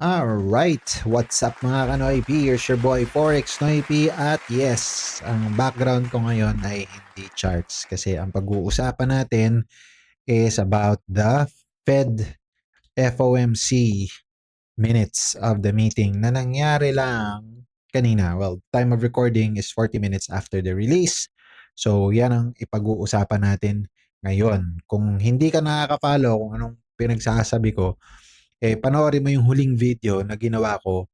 Alright, what's up mga ka-Noipy? Here's your boy Forex Noipy at yes, ang background ko ngayon ay hindi charts kasi ang pag-uusapan natin is about the Fed FOMC minutes of the meeting na nangyari lang kanina. Well, time of recording is 40 minutes after the release. So, yan ang ipag-uusapan natin ngayon. Kung hindi ka nakaka-follow kung anong pinagsasabi ko, panoorin mo yung huling video na ginawa ko.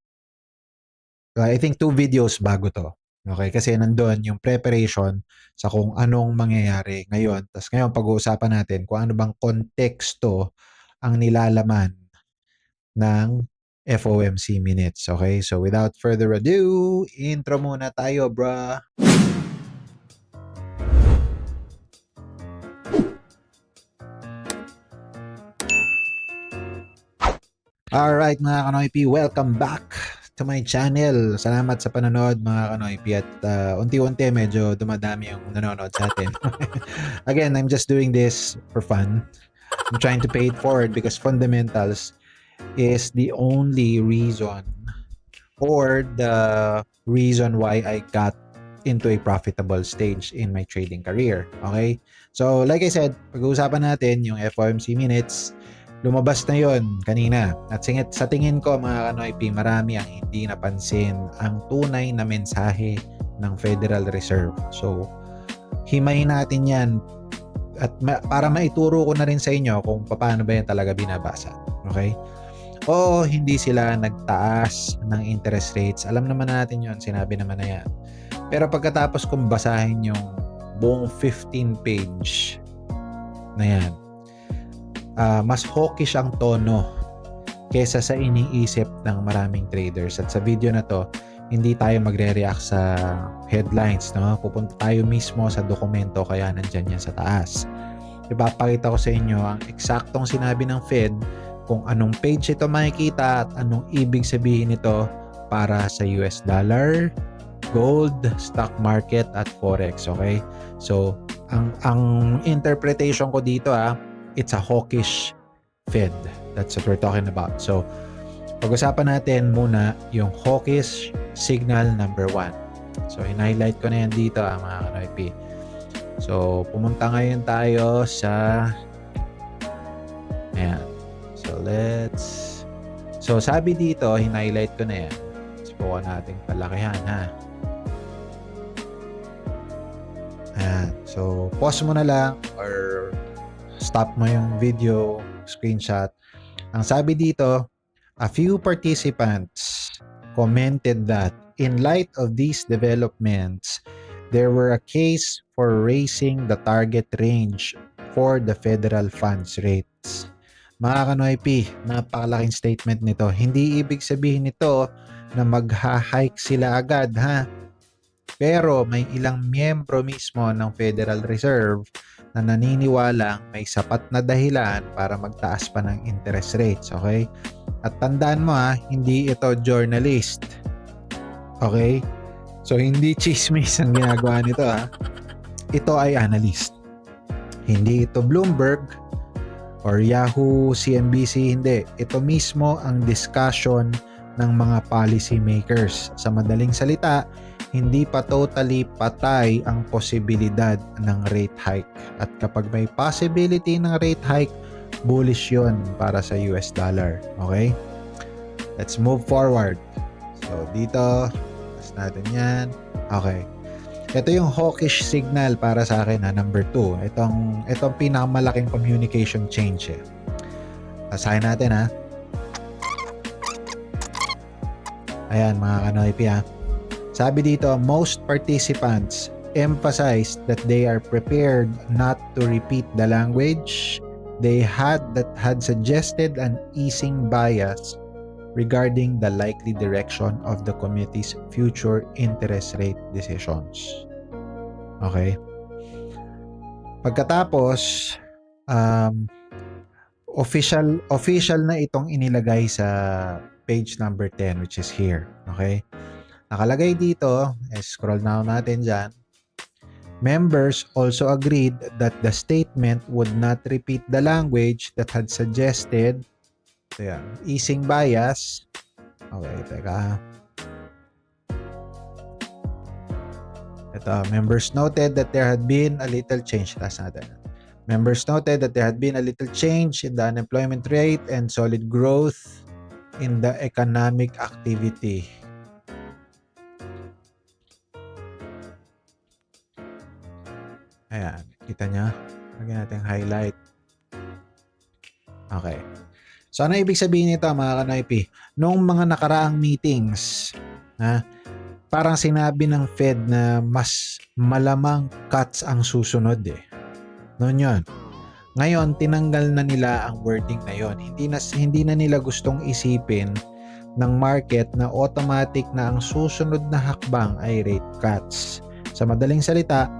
I think 2 videos bago to. Okay, kasi nandoon yung preparation sa kung anong mangyayari ngayon. Tas ngayon pag-uusapan natin kung ano bang konteksto ang nilalaman ng FOMC minutes. Okay, so without further ado, intro muna tayo, bruh. Alright mga Kanoypi, welcome back to my channel. Salamat sa panonood mga Kanoypi at unti-unti medyo dumadami yung nanonood sa atin. Again, I'm just doing this for fun. I'm trying to pay it forward because fundamentals is the only reason or the reason why I got into a profitable stage in my trading career. Okay? So, like I said, pag-uusapan natin yung FOMC minutes. Lumabas na yon kanina. At sa tingin ko mga Kanoypi, marami ang hindi napansin ang tunay na mensahe ng Federal Reserve. So, himayin natin yan at para maituro ko na rin sa inyo kung paano ba yan talaga binabasa. Okay? Oo, hindi sila nagtaas ng interest rates. Alam naman natin yon, sinabi naman na yan. Pero pagkatapos kong basahin yung buong 15 page na yan, mas hawkish ang tono kesa sa iniisip ng maraming traders. At sa video na to, hindi tayo magre-react sa headlines, no? Pupunta tayo mismo sa dokumento, kaya nandyan yan sa taas. Ipapakita ko sa inyo ang eksaktong sinabi ng Fed, kung anong page ito makikita at anong ibig sabihin nito para sa US dollar, gold, stock market at forex. Okay? So, ang interpretation ko dito it's a hawkish Fed. That's what we're talking about. So, pag-usapan natin muna yung hawkish signal number 1. So, in-highlight ko na yan dito mga Kanoypi. So, pumunta ngayon tayo sa ayan. So, sabi dito, in-highlight ko na yan. Subukan natin palakihan Ayan. So, pause mo na lang or stop mo yung video, screenshot. Ang sabi dito, a few participants commented that in light of these developments, there were a case for raising the target range for the federal funds rates. Mga Kanoypi, napakalaking statement nito. Hindi ibig sabihin nito na magha-hike sila agad Pero may ilang miyembro mismo ng Federal Reserve na naniniwalang may sapat na dahilan para magtaas pa ng interest rates, okay? At tandaan mo hindi ito journalist. Okay? So hindi chismis ang ginagawa nito Ito ay analyst. Hindi ito Bloomberg or Yahoo, CNBC, hindi. Ito mismo ang discussion ng mga policy makers. Sa madaling salita, hindi pa totally patay ang posibilidad ng rate hike. At kapag may possibility ng rate hike, bullish yun para sa US dollar. Okay? Let's move forward. So, dito, tas natin yan. Okay. Ito yung hawkish signal para sa akin number 2. Itong pinakamalaking communication change Basahin natin Ayan mga Kanoypi Sabi dito, most participants emphasized that they are prepared not to repeat the language they had suggested an easing bias regarding the likely direction of the committee's future interest rate decisions. Okay? Pagkatapos, official na itong inilagay sa page number 10, which is here. Okay? Nakalagay dito, scroll down natin dyan. Members also agreed that the statement would not repeat the language that had suggested easing bias Okay, teka. Ito, members noted that there had been a little change. Taas natin. Members noted that there had been a little change in the unemployment rate and solid growth in the economic activity. Ayan, kita nyo? Lagyan natin highlight. Okay. So, ano ibig sabihin nito mga kanoypi? Noong mga nakaraang meetings, parang sinabi ng Fed na mas malamang cuts ang susunod eh. Noon yun. Ngayon, tinanggal na nila ang wording na yon. Hindi na nila gustong isipin ng market na automatic na ang susunod na hakbang ay rate cuts. Sa madaling salita,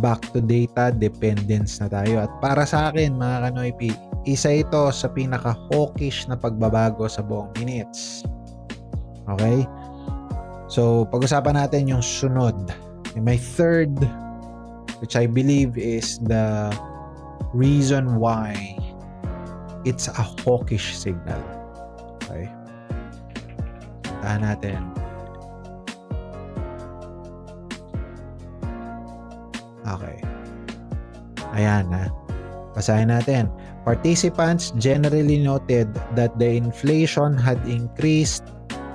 back to data dependence na tayo. At para sa akin, mga kanoypi, isa ito sa pinaka-hawkish na pagbabago sa buong minutes. Okay? So, pag-usapan natin yung sunod. My third, which I believe is the reason why it's a hawkish signal. Okay? Tahan natin. Okay. Ayan ha. Basahin natin. Participants generally noted that the inflation had increased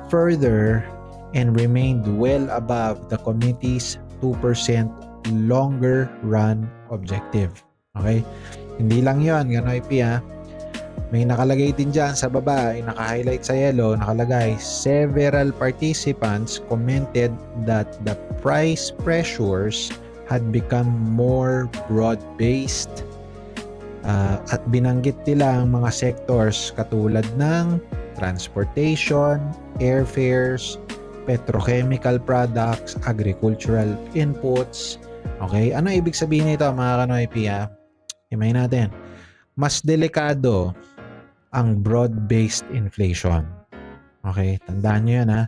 further and remained well above the committee's 2% longer run objective. Okay? Hindi lang yun, kanoypi ha. May nakalagay din dyan sa baba, naka-highlight sa yellow, nakalagay, several participants commented that the price pressures had become more broad-based at binanggit nila ang mga sectors katulad ng transportation, airfares, petrochemical products, agricultural inputs. Okay? Ano ibig sabihin nito mga kanoypi ha? Himay natin. Mas delikado ang broad-based inflation. Okay? Tandaan nyo yan ha.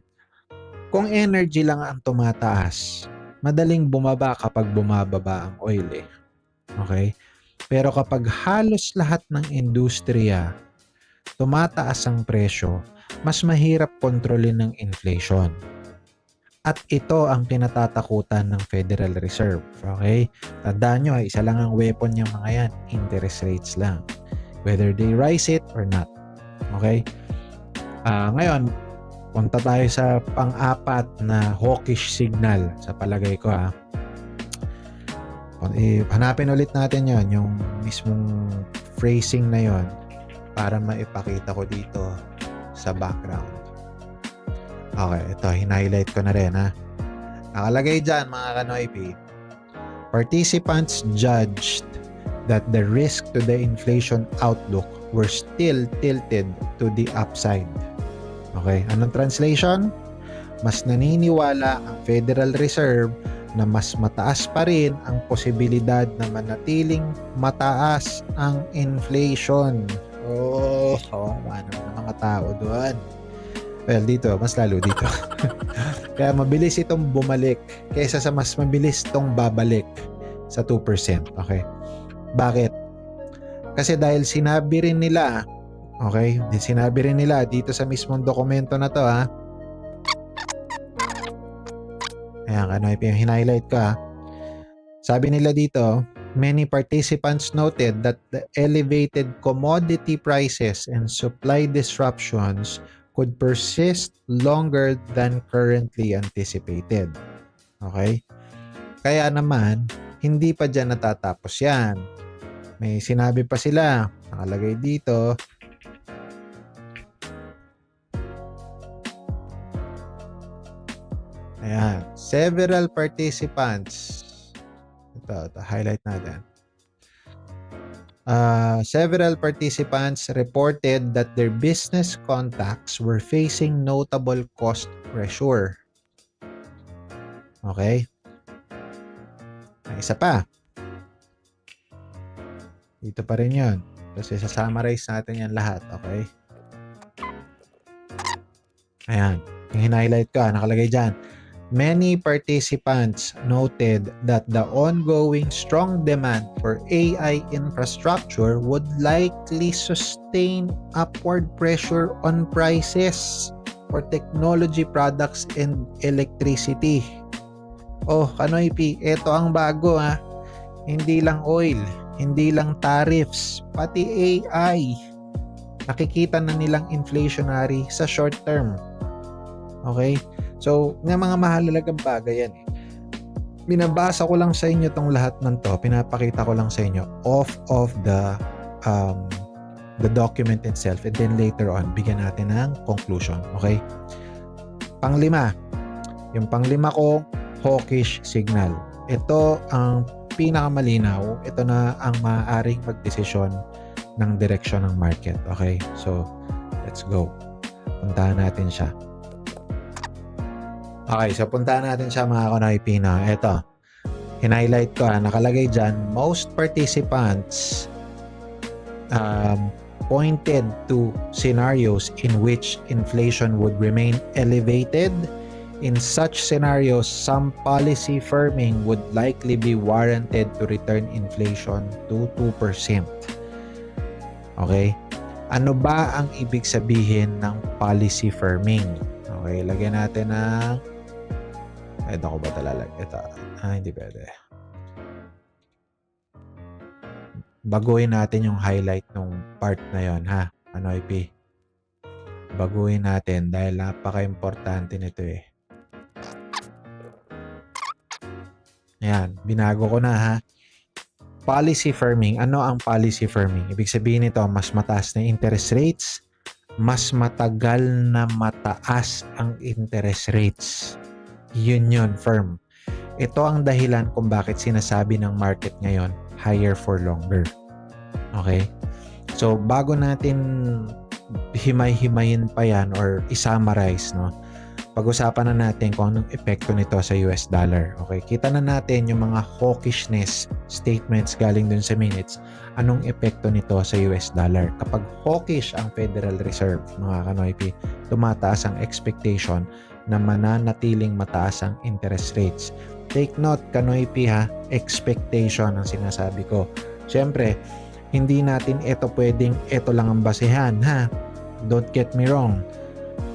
Kung energy lang ang tumataas, madaling bumaba kapag bumababa ang oil eh. Okay? Pero kapag halos lahat ng industriya tumataas ang presyo, mas mahirap kontrolin ng inflation. At ito ang kinatatakutan ng Federal Reserve. Okay? Tandaan nyo, isa lang ang weapon niyang mga yan. Interest rates lang. Whether they rise it or not. Okay? Ngayon, punta tayo sa pang-apat na hawkish signal sa palagay ko ha. Hanapin ulit natin yon, yung mismong phrasing na yon para maipakita ko dito sa background. Okay, ito, hinighlight ko na rin ha. Nakalagay dyan mga kanoypi, participants judged that the risk to the inflation outlook were still tilted to the upside. Okay, anong translation? Mas naniniwala ang Federal Reserve na mas mataas pa rin ang posibilidad na manatiling mataas ang inflation. Ano ng mga tao doon. Well, dito, mas lalo dito. Kaya mabilis itong bumalik kaysa sa mas mabilis itong babalik sa 2%. Okay? Bakit? Kasi dahil sinabi rin nila, okay? Sinabi rin nila dito sa mismong dokumento na to ha. Ayan, yung hinighlight ko ha. Sabi nila dito, many participants noted that the elevated commodity prices and supply disruptions could persist longer than currently anticipated. Okay? Kaya naman, hindi pa dyan natatapos yan. May sinabi pa sila, nakalagay dito, ayan, several participants, ito highlight natin. Several participants reported that their business contacts were facing notable cost pressure. Okay? Isa pa. Dito pa rin yun. Kasi sasummarize natin yan lahat. Okay? Ayan. Yung hinighlight ko, nakalagay dyan. Many participants noted that the ongoing strong demand for AI infrastructure would likely sustain upward pressure on prices. for technology products and electricity. Oh, Kanoy P, ito ang bago ha. Hindi lang oil, hindi lang tariffs, pati AI. Nakikita na nilang inflationary sa short term. Okay? So, ng mga mahalagang bagay yan eh. Binabasa ko lang sa inyo tong lahat ng to, pinapakita ko lang sa inyo off of the document itself, and then later on bigyan natin ng conclusion. Okay? Panglima. Yung panglima ko, hawkish signal. Ito ang pinakamalinaw. Ito na ang maaaring magdesisyon ng direksyon ng market. Okay? So, let's go. Puntahan natin siya. Okay, so puntahan natin siya mga Kanoy Pino. Ito, hin-highlight ko nakalagay dyan, most participants pointed to scenarios in which inflation would remain elevated. In such scenarios, some policy firming would likely be warranted to return inflation to 2%. Okay? Ano ba ang ibig sabihin ng policy firming? Okay, lagyan natin ng ito ko ba talaga? Ito. Hindi pwede. Baguhin natin yung highlight nung part na yon ha. Kanoy P. Baguhin natin dahil napaka-importante nito eh. Ayan, binago ko na ha. Policy firming. Ano ang policy firming? Ibig sabihin nito, mas mataas na interest rates, mas matagal na mataas ang interest rates. Yun firm. Ito ang dahilan kung bakit sinasabi ng market ngayon, higher for longer. Okay? So, bago natin himay-himayin pa yan or isummarize, no? Pag-usapan na natin kung anong epekto nito sa US dollar. Okay? Kita na natin yung mga hawkishness statements galing dun sa minutes. Anong epekto nito sa US dollar? Kapag hawkish ang Federal Reserve, mga Kanoy P, tumataas ang expectation na mananatiling mataas ang interest rates. Take note, Kanoy P ha, expectation ang sinasabi ko. Siyempre, hindi natin ito pwedeng ito lang ang basehan ha. Don't get me wrong.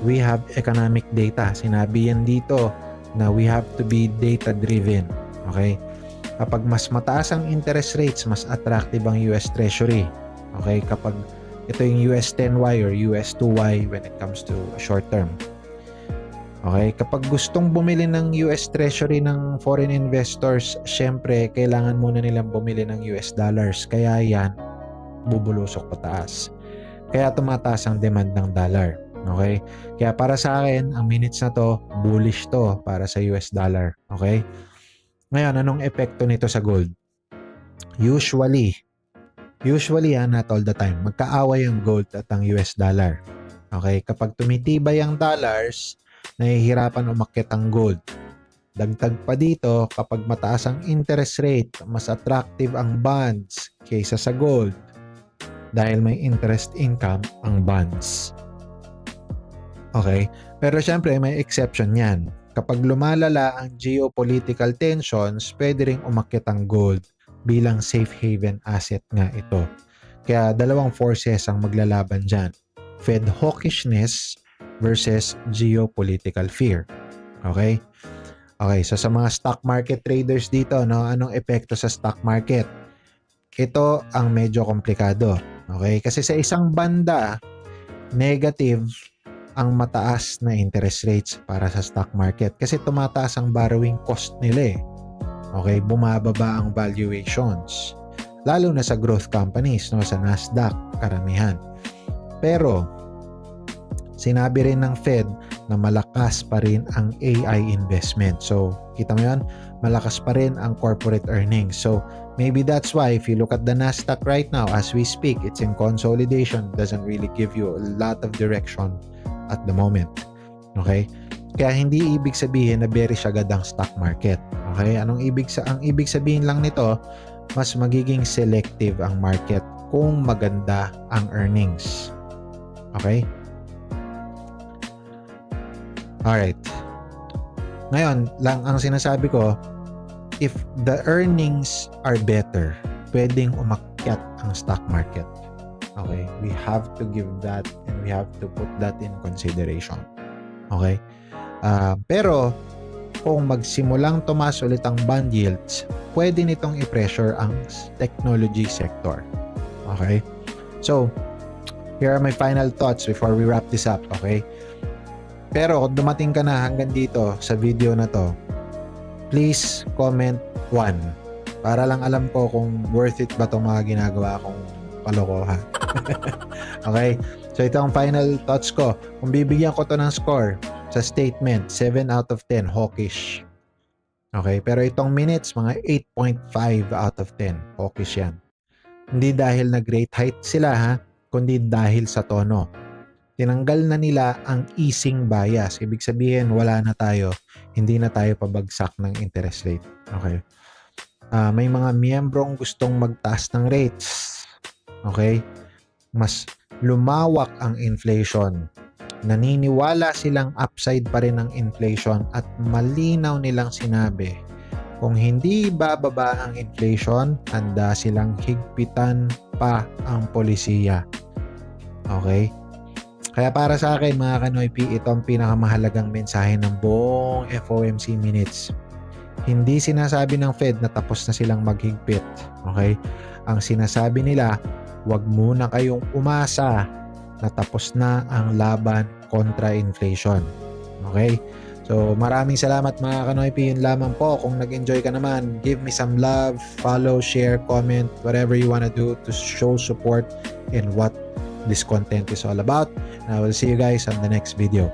We have economic data. Sinabi yan dito na we have to be data driven. Okay? Kapag mas mataas ang interest rates, mas attractive ang US Treasury. Okay? Kapag ito yung US 10Y or US 2Y when it comes to short term. Okay, kapag gustong bumili ng US Treasury ng foreign investors, syempre, kailangan muna nilang bumili ng US dollars. Kaya yan, bubulusok pataas. Kaya tumataas ang demand ng dollar. Okay? Kaya para sa akin, ang minutes na to, bullish to para sa US dollar. Okay? Ngayon, anong epekto nito sa gold? Usually, not all the time, magkaaway ang gold at ang US dollar. Okay? Kapag tumitibay ang dollars, nahihirapan umakyat ang gold. Dagdag pa dito, kapag mataas ang interest rate, mas attractive ang bonds kaysa sa gold dahil may interest income ang bonds. Okay? Pero syempre, may exception yan. Kapag lumalala ang geopolitical tensions, pwede ring umakyat ang gold bilang safe haven asset nga ito. Kaya dalawang forces ang maglalaban dyan. Fed hawkishness versus geopolitical fear. Okay? Okay, so sa mga stock market traders dito, no, anong epekto sa stock market? Ito ang medyo komplikado. Okay? Kasi sa isang banda, negative ang mataas na interest rates para sa stock market. Kasi tumataas ang borrowing cost nila eh. Okay? Bumababa ang valuations. Lalo na sa growth companies, no, sa Nasdaq, karamihan. Pero, sinabi rin ng Fed na malakas pa rin ang AI investment. So, kita mo yan? Malakas pa rin ang corporate earnings. So, maybe that's why if you look at the Nasdaq right now, as we speak, it's in consolidation. Doesn't really give you a lot of direction at the moment. Okay? Kaya hindi ibig sabihin na bearish agad ang stock market. Okay? Ang ibig sabihin lang nito, mas magiging selective ang market kung maganda ang earnings. Okay? Alright. Ngayon, lang ang sinasabi ko, if the earnings are better, pwedeng umakyat ang stock market. Okay? We have to give that and we have to put that in consideration. Okay? Pero kung magsimulang tumaas ulit ang bond yields, pwede nitong i-pressure ang technology sector. Okay? So, here are my final thoughts before we wrap this up. Okay? Pero kung dumating ka na hanggang dito sa video na to, please comment 1 para lang alam ko kung worth it ba itong mga ginagawa kong kalokohan. Okay? So ito ang final thoughts ko. Kung bibigyan ko to ng score sa statement, 7 out of 10, hawkish. Okay? Pero itong minutes, mga 8.5 out of 10, hawkish yan. Hindi dahil nag-rate height sila ha, kundi dahil sa tono. Tinanggal na nila ang easing bias. Ibig sabihin, wala na tayo. Hindi na tayo pabagsak ng interest rate. Okay? May mga miyembrong gustong magtaas ng rates. Okay? Mas lumawak ang inflation. Naniniwala silang upside pa rin ang inflation at malinaw nilang sinabi, kung hindi bababa ang inflation, handa silang higpitan pa ang polisiya. Okay? Kaya para sa akin mga Kanoy P, ito ang pinakamahalagang mensahe ng buong FOMC minutes. Hindi sinasabi ng Fed na tapos na silang maghigpit. Okay? Ang sinasabi nila, huwag muna kayong umasa na tapos na ang laban kontra inflation. Okay? So maraming salamat mga Kanoy P. Yun lamang po. Kung nag-enjoy ka naman, give me some love, follow, share, comment, whatever you wanna do to show support in what this content is all about. And I will see you guys on the next video.